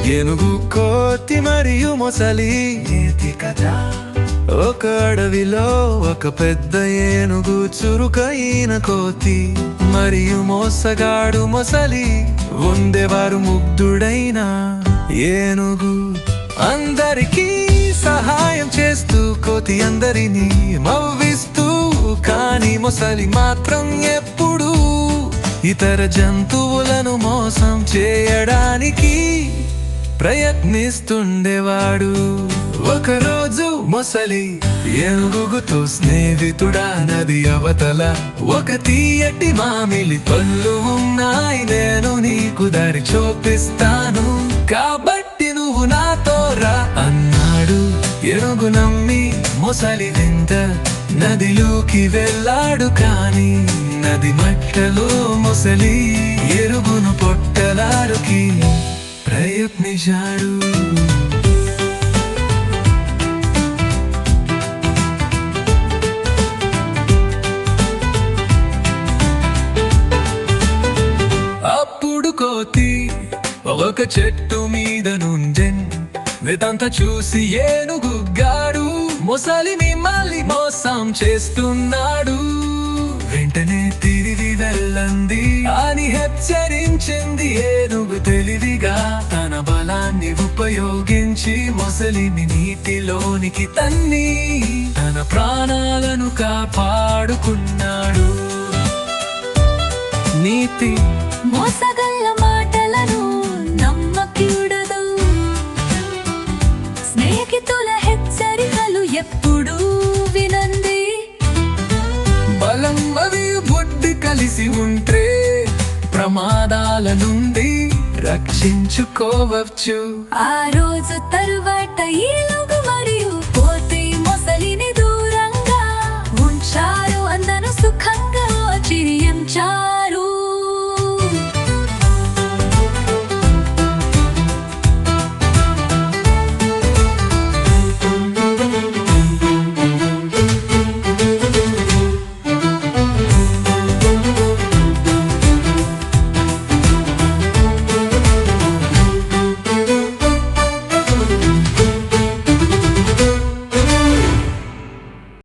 ఏనుగు, కోతి మరియు మొసలి నీతి కథ. ఒక అడవిలో ఒక పెద్ద ఏనుగు, చురుకైన కోతి మరియు మోసగాడు మొసలి ఉండేవారు. ముగ్ధుడైన ఏనుగు అందరికీ సహాయం చేస్తూ, కోతి అందరినీ నవ్విస్తూ, కానీ మొసలి మాత్రం ఎప్పుడూ ఇతర జంతువులను మోసం చేయడానికి ప్రయత్నిస్తుండేవాడు. ఒకరోజు మొసలి ఏనుగుతో స్నేహితుడా, నది అవతల ఒక తీయటి మామిలి పళ్ళు ఉన్నాయి, నేను నీకు దారి చూపిస్తాను, కాబట్టి నువ్వు నాతో రా అన్నాడు. ఏనుగు నమ్మి మొసలి వెంట నదిలోకి వెళ్ళాడు. కానీ నది మట్టలో మొసలి ఏనుగును పొట్టలారుకి ప్రయత్నించాడు. అప్పుడు కోతి ఒక చెట్టు మీద నుండెన్. ఇదంతా చూసి ఏనుగు గాడు మొసలిని మళ్ళీ మోసం చేస్తున్నాడు, వెంటనే తిరిగి వెళ్ళండి అని హెచ్చరించింది. ఏనుగు తెలివిగా తన బలాన్ని ఉపయోగించి మొసలిని నీటిలోనికి తన్ని తన ప్రాణాలను కాపాడుకున్నాడు. నీతి: మోసగల్ల మాటలను నమ్మకూడదు, స్నేహితుల హెచ్చరికలు ఎప్పుడూ వినండి. బలం మరియు బుద్ధి కలిసి ఉంటే ప్రమాదాల నుండి రక్షించుకోవచ్చు. ఆ రోజు తరువాత